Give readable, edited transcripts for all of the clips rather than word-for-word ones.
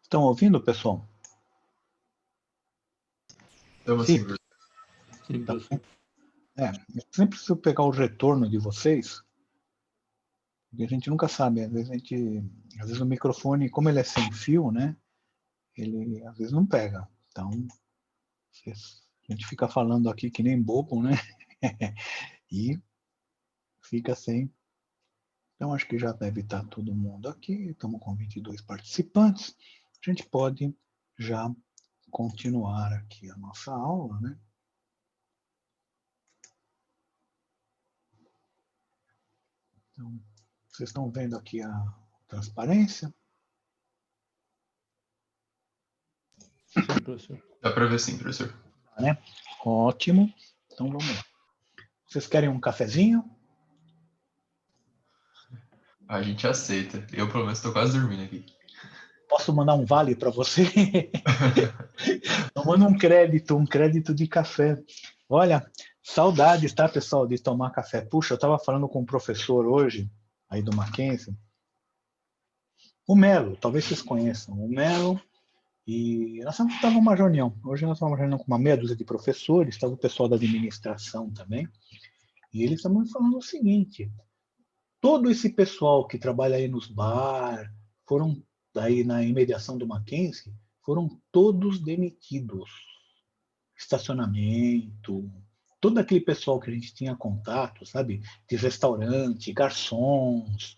Estão ouvindo, pessoal? Estamos Sim. sim, professor. Sim, professor. Eu sempre preciso pegar o retorno de vocês, porque a gente nunca sabe. Às vezes o microfone, como ele é sem fio, né? Ele às vezes não pega. Então, a gente fica falando aqui que nem bobo, né? E fica sem. Então, acho que já deve estar todo mundo aqui. Estamos com 22 participantes. A gente pode já continuar aqui a nossa aula, né? Então, vocês estão vendo aqui a transparência? Sim, professor. Dá para ver sim, professor. Né? Ótimo. Então vamos lá. Vocês querem um cafezinho? A gente aceita. Eu, pelo menos, estou quase dormindo aqui. Posso mandar um vale para você? Eu mando um crédito de café. Olha, saudades, tá, pessoal, de tomar café. Puxa, eu estava falando com um professor hoje, aí do Mackenzie, o Melo, talvez vocês conheçam, o Melo, e nós estávamos numa reunião. Hoje nós estávamos reunião com uma meia dúzia de professores, estava o pessoal da administração também, e eles estavam falando o seguinte: todo esse pessoal que trabalha aí nos bar, foram aí na imediação do Mackenzie, foram todos demitidos. Estacionamento, todo aquele pessoal que a gente tinha contato, sabe? De restaurante, garçons,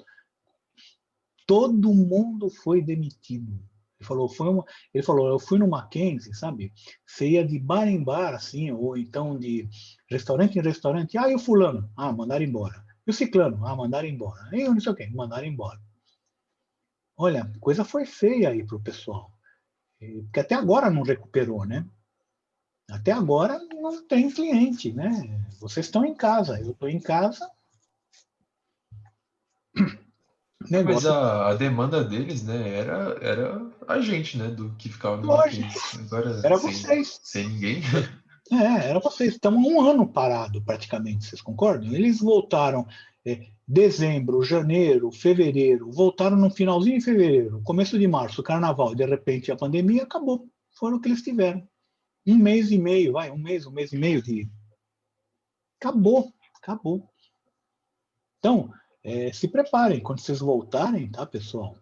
todo mundo foi demitido. Ele falou, eu fui no Mackenzie, sabe? Você ia de bar em bar, assim, ou então de restaurante em restaurante. Ah, e o fulano? Ah, mandaram embora. E o ciclano? Ah, mandaram embora. E eu não sei o quê, mandaram embora. Olha, a coisa foi feia aí para o pessoal. Porque até agora não recuperou, né? Até agora não tem cliente, né? Vocês estão em casa, eu estou em casa. Mas Negócio a demanda deles, né, era a gente, né, do que ficava no lógico. Mackenzie. Agora, Era sem, vocês. sem ninguém. Era vocês. Estamos há um ano parado, praticamente, vocês concordam? Eles voltaram dezembro, janeiro, fevereiro, voltaram no finalzinho de fevereiro, começo de março, carnaval, de repente a pandemia acabou. Foram o que eles tiveram. Um mês e meio, um mês e meio de. Acabou, acabou. Então, se preparem, quando vocês voltarem, tá, pessoal?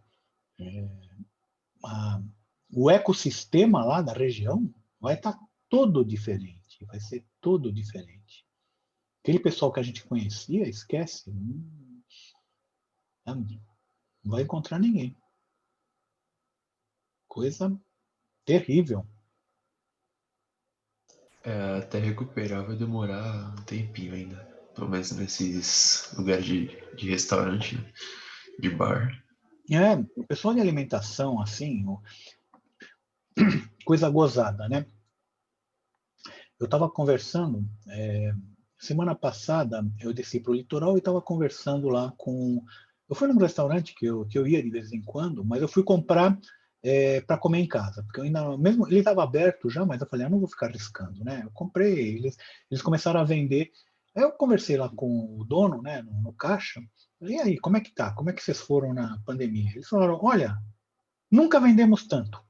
O ecossistema lá da região vai estar todo diferente, vai ser todo diferente. Aquele pessoal que a gente conhecia, esquece, não vai encontrar ninguém. Coisa terrível. Até recuperar vai demorar um tempinho ainda. Pelo menos nesses lugares de restaurante, né, de bar. O pessoal de alimentação, assim, coisa gozada, né? Eu estava conversando, semana passada, eu desci para o litoral e estava conversando lá com. Eu fui num restaurante que eu ia de vez em quando, mas eu fui comprar para comer em casa, porque eu ainda, mesmo ele estava aberto já, mas eu falei, não vou ficar arriscando, né? Eu comprei, eles começaram a vender. Aí eu conversei lá com o dono, né, no caixa, falei, e aí, como é que tá? Como é que vocês foram na pandemia? Eles falaram, olha, nunca vendemos tanto.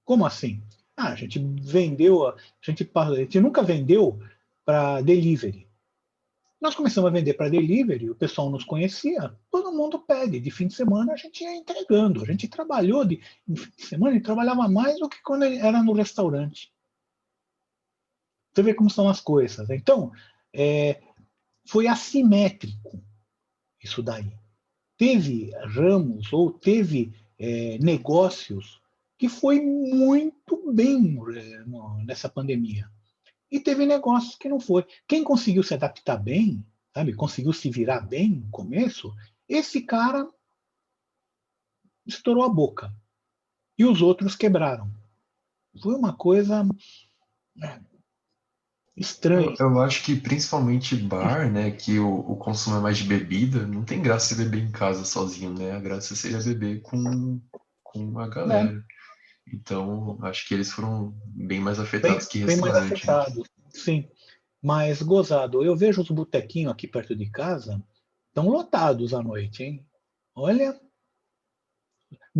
Como assim? A gente vendeu, a gente nunca vendeu para delivery. Nós começamos a vender para delivery, o pessoal nos conhecia, todo mundo pede. De fim de semana a gente ia entregando. A gente trabalhou de fim de semana e trabalhava mais do que quando ele era no restaurante. Você vê como são as coisas. Então, foi assimétrico isso daí. Teve ramos ou teve negócios que foi muito bem nessa pandemia. E teve negócios que não foi. Quem conseguiu se adaptar bem, sabe, conseguiu se virar bem no começo, esse cara estourou a boca. E os outros quebraram. Foi uma coisa estranha. Eu acho que principalmente bar, né, que o consumo é mais de bebida, não tem graça você beber em casa sozinho, né? A graça seria beber com a Né? galera. Então, acho que eles foram bem mais Bem, afetados que bem mais restaurante, né? afetado. Sim. Mas, gozado, eu vejo os botequinhos aqui perto de casa, estão lotados à noite, hein? Olha,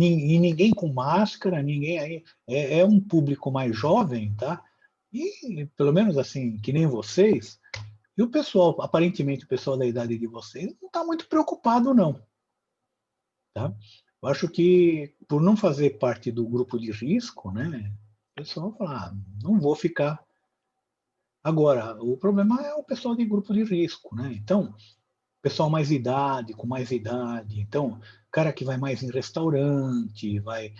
e ninguém com máscara, ninguém aí. É um público mais jovem, tá? E, pelo menos assim, que nem vocês, e o pessoal, aparentemente o pessoal da idade de vocês, não está muito preocupado, não. Tá? Eu acho que, por não fazer parte do grupo de risco, né, o pessoal fala, não vou ficar. Agora, o problema é o pessoal de grupo de risco, né? Então, pessoal mais idade, com mais idade. Então, cara que vai mais em restaurante, vai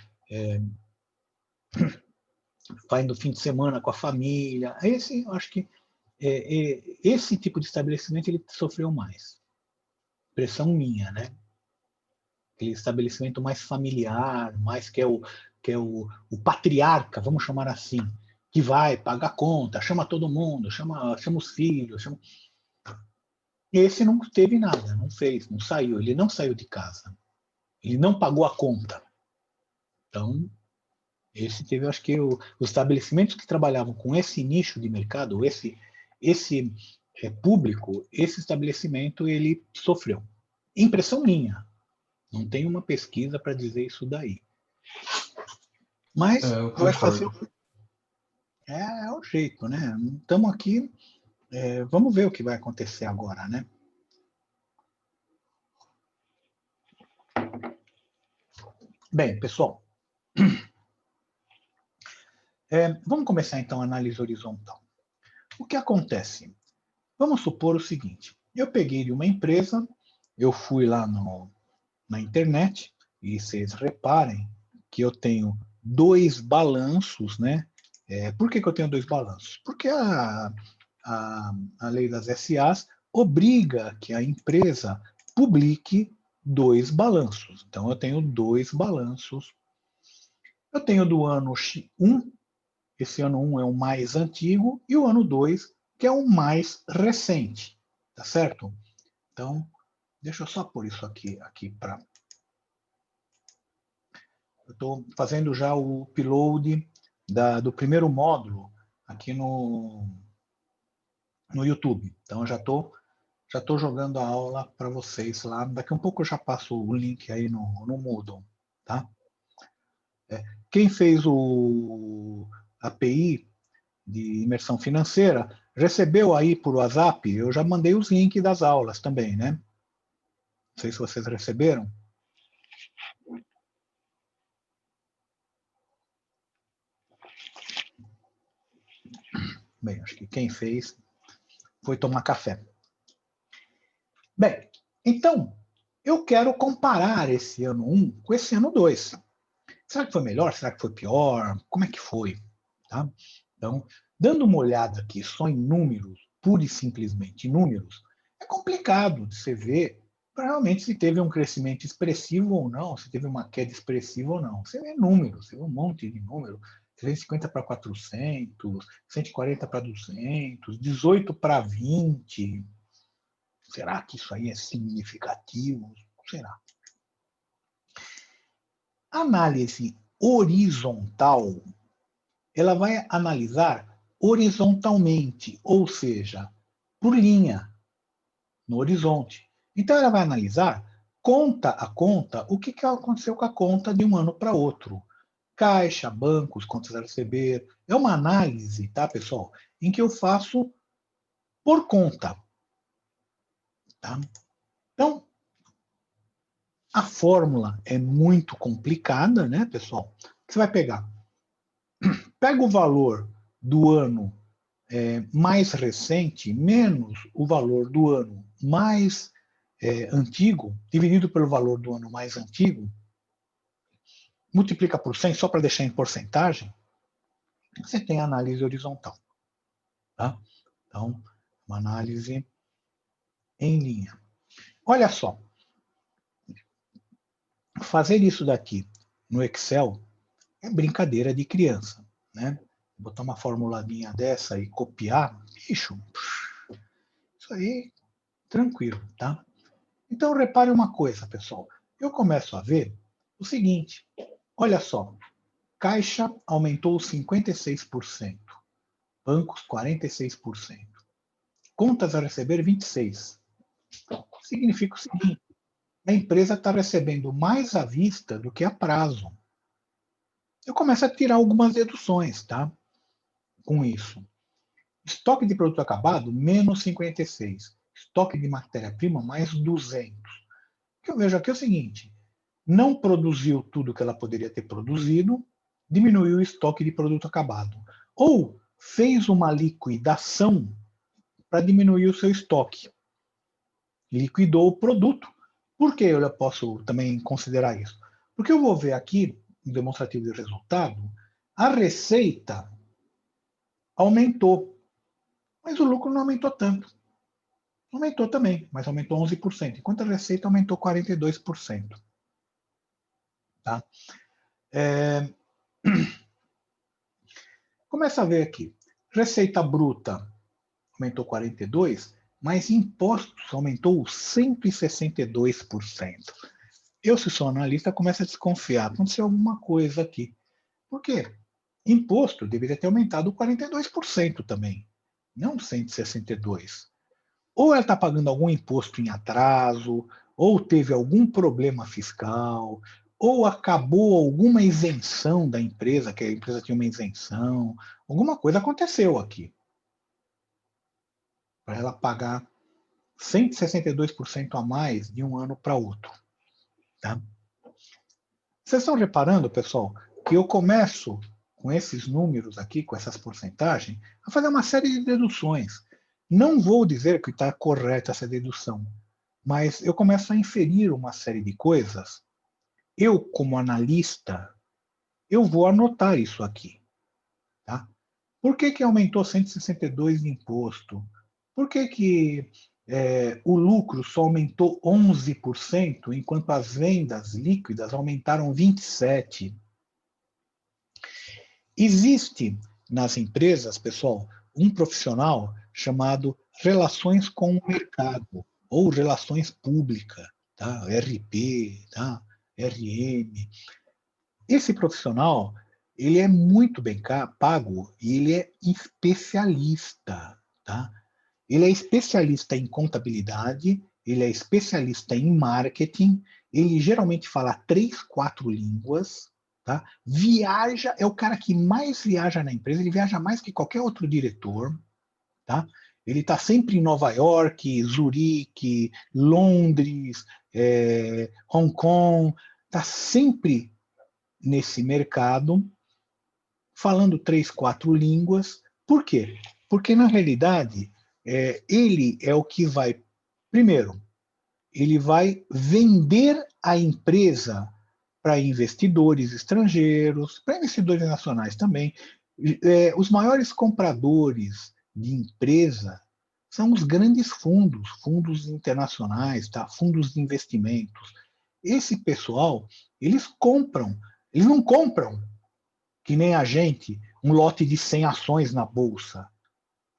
no fim de semana com a família. Esse, eu acho que esse tipo de estabelecimento ele sofreu mais. Impressão minha, né? Aquele estabelecimento mais familiar, mais que é o patriarca, vamos chamar assim, que vai pagar conta, chama todo mundo, chama os filhos, chama... Esse não teve nada, não fez, não saiu, ele não saiu de casa, ele não pagou a conta. Então, esse teve, acho que os estabelecimentos que trabalhavam com esse nicho de mercado, esse público, esse estabelecimento ele sofreu. Impressão minha, não tem uma pesquisa para dizer isso daí. Mas Eu vai fazer. concordo. É o jeito, né? Estamos aqui, vamos ver o que vai acontecer agora, né? Bem, pessoal, vamos começar então a análise horizontal. O que acontece? Vamos supor o seguinte: eu peguei de uma empresa, eu fui lá na internet, e vocês reparem que eu tenho dois balanços, né? Por que eu tenho dois balanços? Porque a lei das SAs obriga que a empresa publique dois balanços. Então, eu tenho dois balanços. Eu tenho do ano 1, esse ano 1 é o mais antigo, e o ano 2, que é o mais recente. Tá certo? Então, deixa eu só pôr isso aqui para... Eu estou fazendo já o upload do primeiro módulo aqui no YouTube. Então, eu já estou jogando a aula para vocês lá. Daqui a um pouco eu já passo o link aí no Moodle. Tá? Quem fez o API de imersão financeira recebeu aí por WhatsApp, eu já mandei os links das aulas também, né? Não sei se vocês receberam. Bem, acho que quem fez foi tomar café. Bem, então, eu quero comparar esse ano 1 com esse ano 2. Será que foi melhor? Será que foi pior? Como é que foi? Tá? Então, dando uma olhada aqui só em números, pura e simplesmente números, é complicado de você ver realmente se teve um crescimento expressivo ou não, se teve uma queda expressiva ou não. Você vê números, você vê um monte de números. 350 para 400, 140 para 200, 18 para 20. Será que isso aí é significativo? Será? A análise horizontal, ela vai analisar horizontalmente, ou seja, por linha, no horizonte. Então, ela vai analisar, conta a conta, o que aconteceu com a conta de um ano para outro. Caixa, bancos, contas a receber. É uma análise, tá, pessoal, em que eu faço por conta. Tá? Então, a fórmula é muito complicada, né, pessoal? Você vai pegar. Pega o valor do ano mais recente menos o valor do ano mais antigo, dividido pelo valor do ano mais antigo, multiplica por 100 só para deixar em porcentagem, você tem a análise horizontal. Tá? Então, uma análise em linha. Olha só, fazer isso daqui no Excel é brincadeira de criança, né? Botar uma formuladinha dessa e copiar, bicho, isso aí, tranquilo, tá? Então, repare uma coisa, pessoal. Eu começo a ver o seguinte, olha só, Caixa aumentou 56%, bancos 46%, contas a receber 26%. Significa o seguinte, a empresa está recebendo mais à vista do que a prazo. Eu começo a tirar algumas deduções, tá? Com isso. Estoque de produto acabado, menos 56. Estoque de matéria-prima, mais 200. O que eu vejo aqui é o seguinte, não produziu tudo que ela poderia ter produzido, diminuiu o estoque de produto acabado. Ou fez uma liquidação para diminuir o seu estoque. Liquidou o produto. Por que eu posso também considerar isso? Porque eu vou ver aqui, no demonstrativo de resultado, a receita aumentou, mas o lucro não aumentou tanto. Aumentou também, mas aumentou 11%, enquanto a receita aumentou 42%. Tá? Começa a ver aqui. Receita bruta aumentou 42%, mas impostos aumentou 162%. Eu, se sou analista, começo a desconfiar. Aconteceu alguma coisa aqui. Por quê? Imposto deveria ter aumentado 42% também, não 162%. Ou ela está pagando algum imposto em atraso, ou teve algum problema fiscal, ou acabou alguma isenção da empresa, que a empresa tinha uma isenção, alguma coisa aconteceu aqui. Para ela pagar 162% a mais de um ano para outro. Tá? Vocês estão reparando, pessoal, que eu começo com esses números aqui, com essas porcentagens, a fazer uma série de deduções. Não vou dizer que está correta essa dedução, mas eu começo a inferir uma série de coisas. Eu, como analista, eu vou anotar isso aqui. Tá? Por que aumentou 162 de imposto? Por que o lucro só aumentou 11%, enquanto as vendas líquidas aumentaram 27%? Existe nas empresas, pessoal, um profissional chamado relações com o mercado, ou relações públicas, tá? RP, tá? RM. Esse profissional, ele é muito bem pago e ele é especialista, tá? Ele é especialista em contabilidade, ele é especialista em marketing, ele geralmente fala 3, 4 línguas, tá? Viaja, é o cara que mais viaja na empresa, ele viaja mais que qualquer outro diretor, tá? Ele está sempre em Nova York, Zurique, Londres, Hong Kong, está sempre nesse mercado, falando 3, 4 línguas. Por quê? Porque, na realidade, ele é o que vai, primeiro, ele vai vender a empresa para investidores estrangeiros, para investidores nacionais também. Os maiores compradores de empresa são os grandes fundos, fundos internacionais, tá? Fundos de investimentos. Esse pessoal, eles não compram, que nem a gente, um lote de 100 ações na bolsa.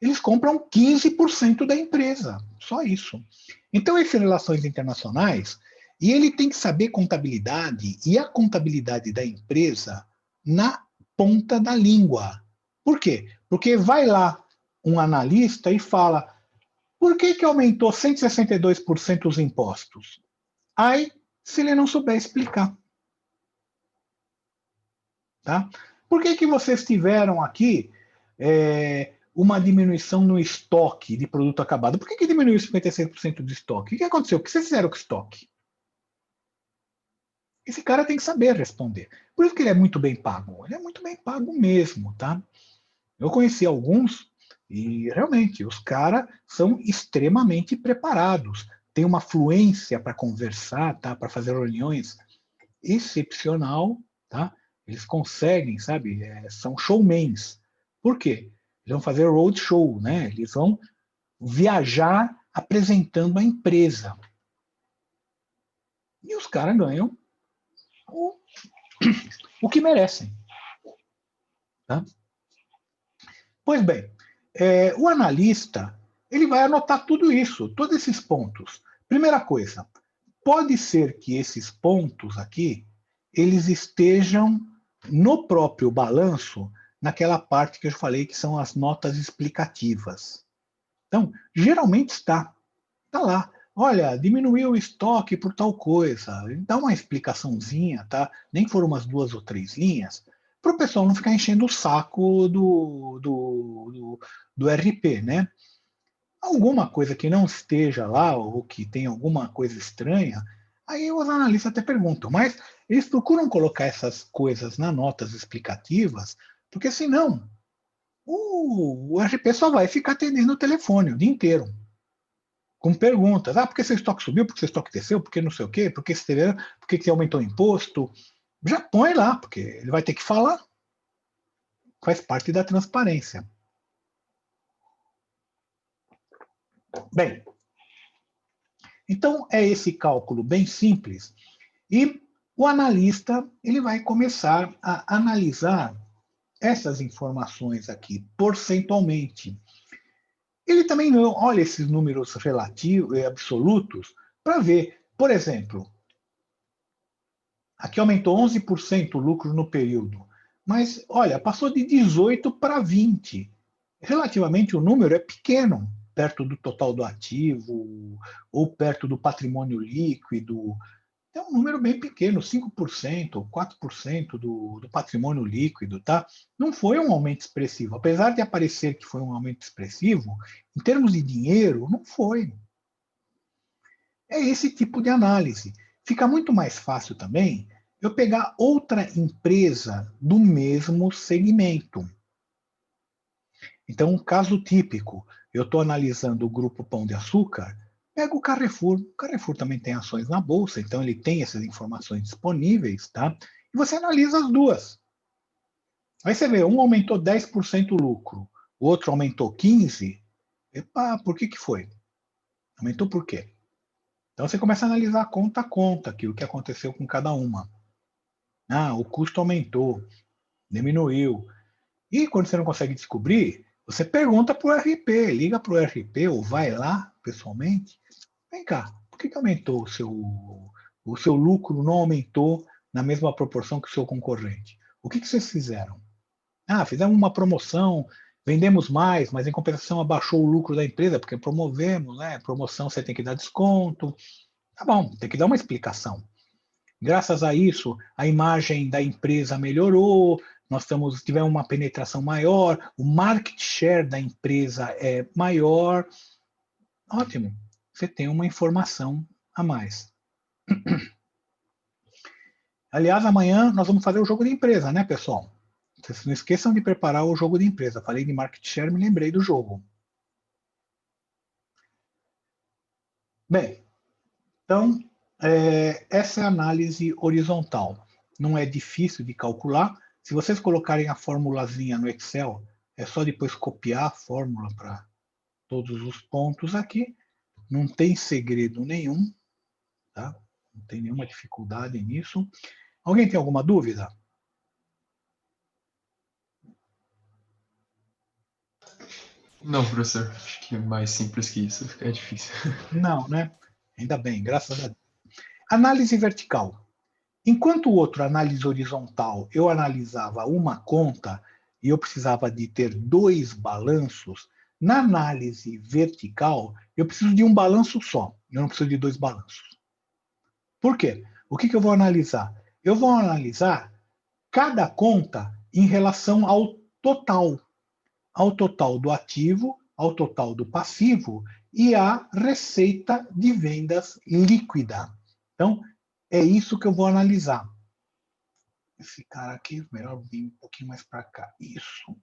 Eles compram 15% da empresa, só isso. Então, essas relações internacionais, e ele tem que saber contabilidade e a contabilidade da empresa na ponta da língua. Por quê? Porque vai lá um analista e fala, por que aumentou 162% os impostos? Aí, se ele não souber explicar. Tá? Por que vocês tiveram aqui uma diminuição no estoque de produto acabado? Por que diminuiu 56% do estoque? O que aconteceu? O que vocês fizeram com o estoque? Esse cara tem que saber responder. Por isso que ele é muito bem pago. Ele é muito bem pago mesmo, tá? Eu conheci alguns e realmente os caras são extremamente preparados. Tem uma fluência para conversar, tá? Para fazer reuniões excepcional, tá? Eles conseguem, sabe? São showmans. Por quê? Eles vão fazer roadshow, né? Eles vão viajar apresentando a empresa. E os caras ganham o que merecem. Tá? Pois bem, o analista ele vai anotar tudo isso, todos esses pontos. Primeira coisa, pode ser que esses pontos aqui eles estejam no próprio balanço, naquela parte que eu falei que são as notas explicativas. Então, geralmente está lá. olha, diminuiu o estoque por tal coisa. Dá uma explicaçãozinha, tá? Nem que for umas 2 ou 3 linhas, para o pessoal não ficar enchendo o saco do RP, né? Alguma coisa que não esteja lá, ou que tenha alguma coisa estranha, aí os analistas até perguntam, mas eles procuram colocar essas coisas nas notas explicativas, porque senão o RP só vai ficar atendendo o telefone o dia inteiro, com perguntas. Ah, por que seu estoque subiu? Por que seu estoque desceu? Por que não sei o quê? Por que você aumentou o imposto? Já põe lá, porque ele vai ter que falar. Faz parte da transparência. Bem, então é esse cálculo bem simples. E o analista ele vai começar a analisar essas informações aqui porcentualmente. Ele também olha esses números relativos e absolutos para ver, por exemplo, aqui aumentou 11% o lucro no período, mas olha, passou de 18 para 20. Relativamente o número é pequeno, perto do total do ativo ou perto do patrimônio líquido. É um número bem pequeno, 5%, 4% do patrimônio líquido, tá? Não foi um aumento expressivo. Apesar de aparecer que foi um aumento expressivo, em termos de dinheiro, não foi. É esse tipo de análise. Fica muito mais fácil também eu pegar outra empresa do mesmo segmento. Então, um caso típico, eu estou analisando o grupo Pão de Açúcar, pega o Carrefour. O Carrefour também tem ações na bolsa, então ele tem essas informações disponíveis, tá? E você analisa as duas. Aí você vê, um aumentou 10% o lucro, o outro aumentou 15%. Epa, por que foi? Aumentou por quê? Então você começa a analisar conta a conta, o que aconteceu com cada uma. Ah, o custo aumentou, diminuiu. E quando você não consegue descobrir, você pergunta para o RP, liga para o RP ou vai lá pessoalmente. Vem cá, por que aumentou o seu lucro não aumentou na mesma proporção que o seu concorrente? O que vocês fizeram? Ah, fizemos uma promoção, vendemos mais, mas em compensação abaixou o lucro da empresa, porque promovemos, né? Promoção você tem que dar desconto. Tá bom, tem que dar uma explicação. Graças a isso, a imagem da empresa melhorou, tivemos uma penetração maior, o market share da empresa é maior. Ótimo, você tem uma informação a mais. Aliás, amanhã nós vamos fazer o jogo de empresa, né, pessoal? Vocês não esqueçam de preparar o jogo de empresa. Falei de market share, me lembrei do jogo. Bem, então, essa é a análise horizontal. Não é difícil de calcular. Se vocês colocarem a formulazinha no Excel, é só depois copiar a fórmula para todos os pontos aqui. Não tem segredo nenhum, tá? Não tem nenhuma dificuldade nisso. Alguém tem alguma dúvida? Não, professor, acho que mais simples que isso é difícil. Não, né? Ainda bem, graças a Deus. Análise vertical. Enquanto o outro, análise horizontal, eu analisava uma conta e eu precisava de ter 2 balanços, na análise vertical, eu preciso de um balanço só, eu não preciso de 2 balanços. Por quê? O que eu vou analisar? Eu vou analisar cada conta em relação ao total do ativo, ao total do passivo e à receita de vendas líquida. Então, é isso que eu vou analisar. Esse cara aqui, melhor vir um pouquinho mais para cá. Isso.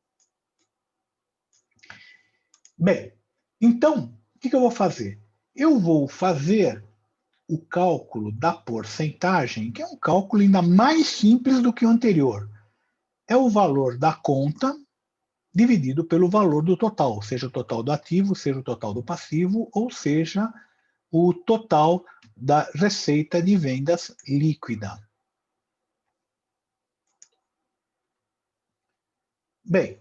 Bem, então, o que eu vou fazer? Eu vou fazer o cálculo da porcentagem, que é um cálculo ainda mais simples do que o anterior. É o valor da conta dividido pelo valor do total, seja o total do ativo, seja o total do passivo, ou seja o total da receita de vendas líquida. Bem,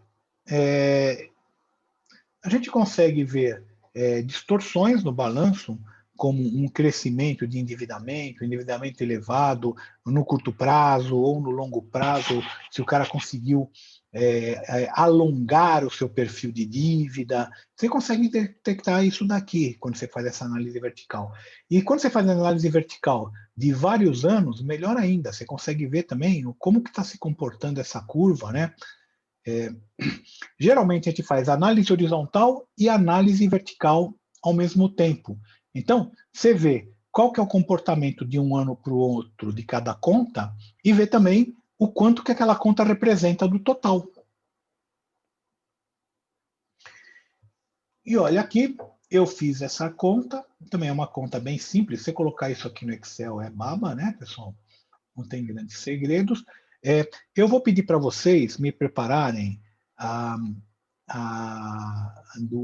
a gente consegue ver distorções no balanço, como um crescimento de endividamento elevado no curto prazo ou no longo prazo, se o cara conseguiu alongar o seu perfil de dívida. Você consegue detectar isso daqui, quando você faz essa análise vertical. E quando você faz a análise vertical de vários anos, melhor ainda, você consegue ver também como que está se comportando essa curva, né? Geralmente a gente faz análise horizontal e análise vertical ao mesmo tempo. Então, você vê qual que é o comportamento de um ano para o outro de cada conta e vê também o quanto que aquela conta representa do total. E olha aqui, eu fiz essa conta, também é uma conta bem simples, você colocar isso aqui no Excel é baba, né, pessoal? Não tem grandes segredos. Eu vou pedir para vocês me prepararem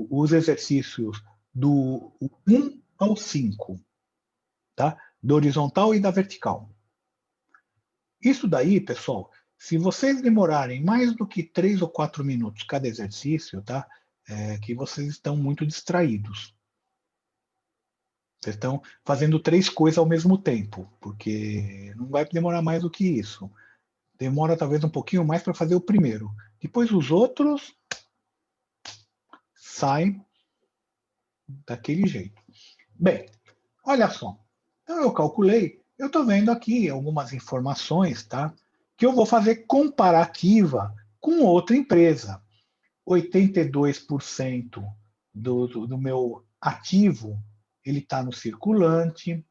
os exercícios do 1 ao 5, tá? Do horizontal e da vertical. Isso daí, pessoal, se vocês demorarem mais do que 3 ou 4 minutos cada exercício, tá? Que vocês estão muito distraídos. Vocês estão fazendo 3 coisas ao mesmo tempo, porque não vai demorar mais do que isso. Demora talvez um pouquinho mais para fazer o primeiro. Depois os outros saem daquele jeito. Bem, olha só. Então eu calculei, eu estou vendo aqui algumas informações, tá? Que eu vou fazer comparativa com outra empresa. 82% do meu ativo ele está no circulante.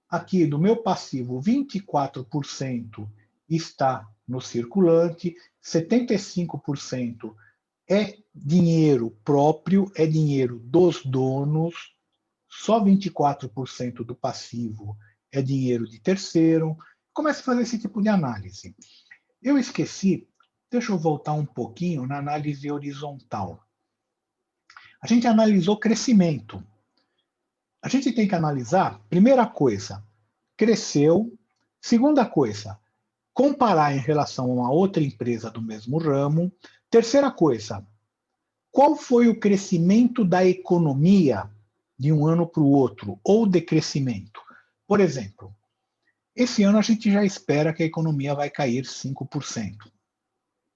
Aqui do meu passivo, 24% está no circulante, 75% é dinheiro próprio, é dinheiro dos donos, só 24% do passivo é dinheiro de terceiro. Comece a fazer esse tipo de análise. Eu esqueci, deixa eu voltar um pouquinho na análise horizontal. A gente analisou crescimento. A gente tem que analisar, primeira coisa, cresceu. Segunda coisa, comparar em relação a uma outra empresa do mesmo ramo. Terceira coisa, qual foi o crescimento da economia de um ano para o outro, ou decrescimento? Por exemplo, esse ano a gente já espera que a economia vai cair 5%.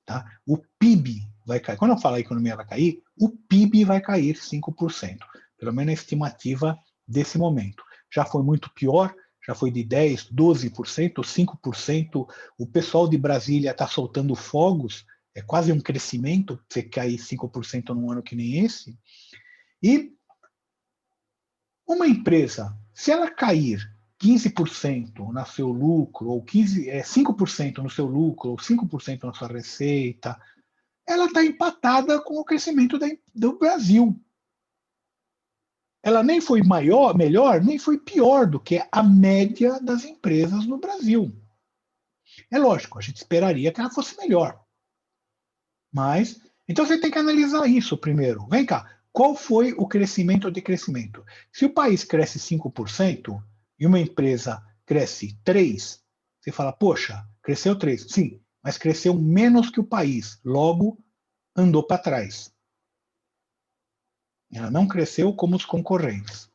Tá? O PIB vai cair. Quando eu falo a economia vai cair, o PIB vai cair 5%. Pelo menos a estimativa desse momento. Já foi muito pior, já foi de 10%, 12%, 5%. O pessoal de Brasília está soltando fogos, é quase um crescimento, você cair 5% num ano que nem esse. E uma empresa, se ela cair 15% no seu lucro, ou 5% no seu lucro, ou 5% na sua receita, ela está empatada com o crescimento do Brasil. Ela nem foi melhor, nem foi pior do que a média das empresas no Brasil. É lógico, a gente esperaria que ela fosse melhor. Mas, então você tem que analisar isso primeiro. Vem cá, qual foi o crescimento ou decrescimento? Se o país cresce 5% e uma empresa cresce 3%, você fala, poxa, cresceu 3%. Sim, mas cresceu menos que o país. Logo, andou para trás. Ela não cresceu como os concorrentes.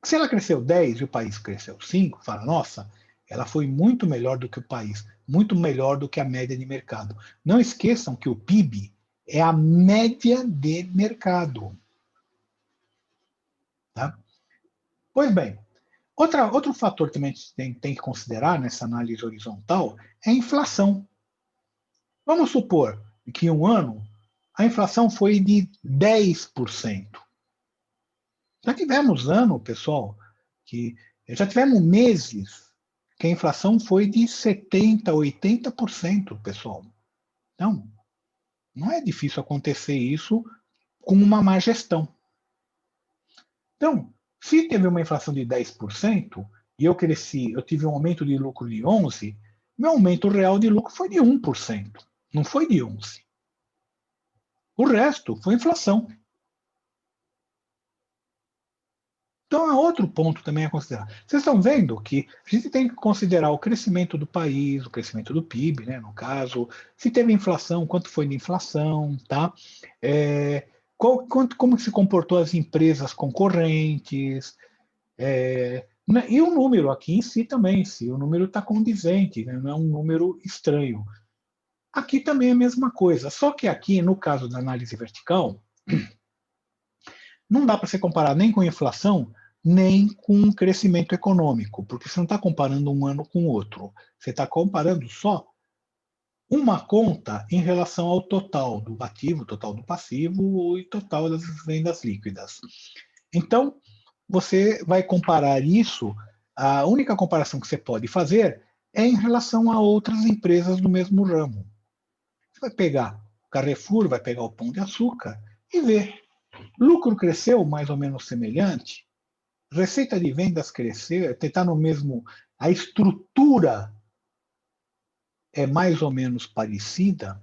Se ela cresceu 10 e o país cresceu 5, fala, nossa, ela foi muito melhor do que o país, muito melhor do que a média de mercado. Não esqueçam que o PIB é a média de mercado. Tá? Pois bem, outro fator também que a gente tem que considerar nessa análise horizontal é a inflação. Vamos supor que em um ano a inflação foi de 10%. Já tivemos ano, pessoal, que já tivemos meses que a inflação foi de 70%, 80%, pessoal. Então, não é difícil acontecer isso com uma má gestão. Então, se teve uma inflação de 10% e eu tive um aumento de lucro de 11%, meu aumento real de lucro foi de 1%, não foi de 11%. O resto foi inflação. Então, é outro ponto também a considerar. Vocês estão vendo que a gente tem que considerar o crescimento do país, o crescimento do PIB, né, no caso, se teve inflação, quanto foi de inflação, tá? Como se comportou as empresas concorrentes, E o número aqui em si também, se o número está condizente, né? Não é um número estranho. Aqui também é a mesma coisa, só que aqui, no caso da análise vertical, não dá para você comparar nem com inflação, nem com crescimento econômico, porque você não está comparando um ano com o outro. Você está comparando só uma conta em relação ao total do ativo, total do passivo e total das vendas líquidas. Então, você vai comparar isso, a única comparação que você pode fazer é em relação a outras empresas do mesmo ramo. Você vai pegar o Carrefour, vai pegar o Pão de Açúcar e ver. Lucro cresceu mais ou menos semelhante, receita de vendas cresceu, está no mesmo, a estrutura é mais ou menos parecida,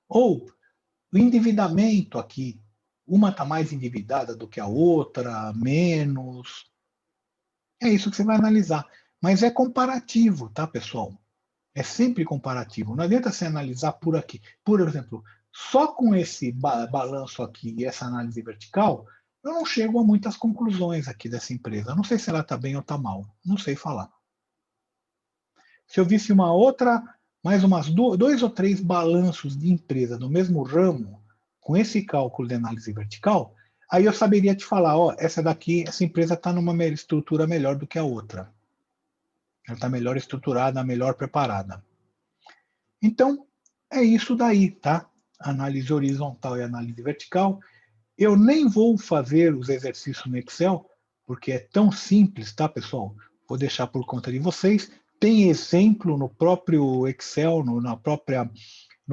ou o endividamento aqui, uma está mais endividada do que a outra, menos. É isso que você vai analisar. Mas é comparativo, tá, pessoal? É sempre comparativo. Não adianta você analisar por aqui. Por exemplo, só com esse balanço aqui e essa análise vertical, eu não chego a muitas conclusões aqui dessa empresa. Eu não sei se ela está bem ou está mal. Não sei falar. Se eu visse uma outra, mais umas dois ou três balanços de empresa do mesmo ramo, com esse cálculo de análise vertical, aí eu saberia te falar, ó, essa daqui, essa empresa está numa estrutura melhor do que a outra. Ela está melhor estruturada, melhor preparada. Então, é isso daí, tá? Análise horizontal e análise vertical. Eu nem vou fazer os exercícios no Excel, porque é tão simples, tá, pessoal? Vou deixar por conta de vocês. Tem exemplo no próprio Excel, no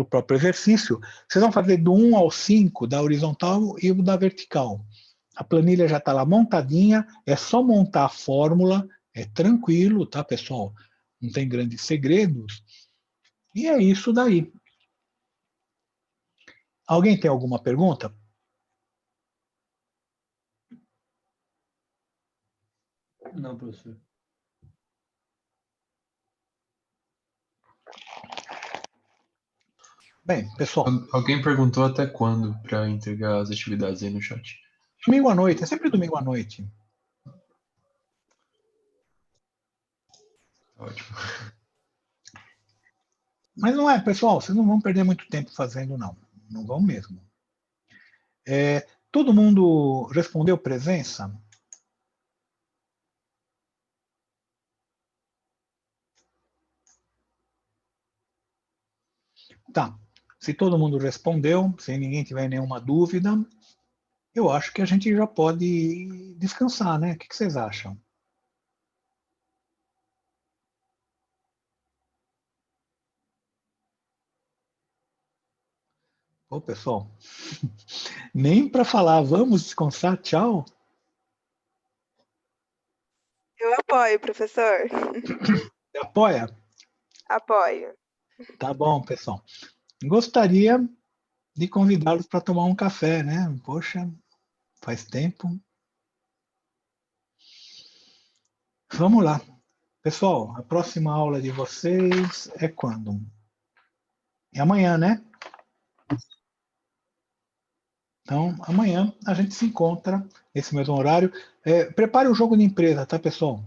próprio exercício. Vocês vão fazer do 1 ao 5, da horizontal e da vertical. A planilha já está lá montadinha, é só montar a fórmula, é tranquilo, tá, pessoal? Não tem grandes segredos. E é isso daí. Alguém tem alguma pergunta? Não, professor. Bem, pessoal, Alguém perguntou até quando para entregar as atividades aí no chat. domingo à noite, é sempre domingo à noite. Ótimo. Mas não é, pessoal, vocês não vão perder muito tempo fazendo, não. Não vão mesmo. Todo mundo respondeu presença? Tá. Se todo mundo respondeu, sem ninguém tiver nenhuma dúvida, eu acho que a gente já pode descansar, né? O que vocês acham? Ô, pessoal, nem para falar, vamos descansar, tchau. Eu apoio, professor. Você apoia? Apoio. Tá bom, pessoal. Gostaria de convidá-los para tomar um café, né? Poxa, faz tempo. Vamos lá. Pessoal, a próxima aula de vocês é quando? É amanhã, né? Então, amanhã a gente se encontra nesse mesmo horário. Prepare o jogo de empresa, tá, pessoal?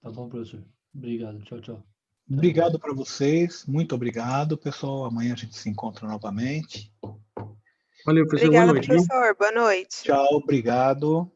Tá bom, professor. Obrigado. Tchau, tchau. Obrigado para vocês. Muito obrigado, pessoal. Amanhã a gente se encontra novamente. Valeu, professor. Obrigada, Boa noite, viu? professor. Boa noite. Tchau, obrigado.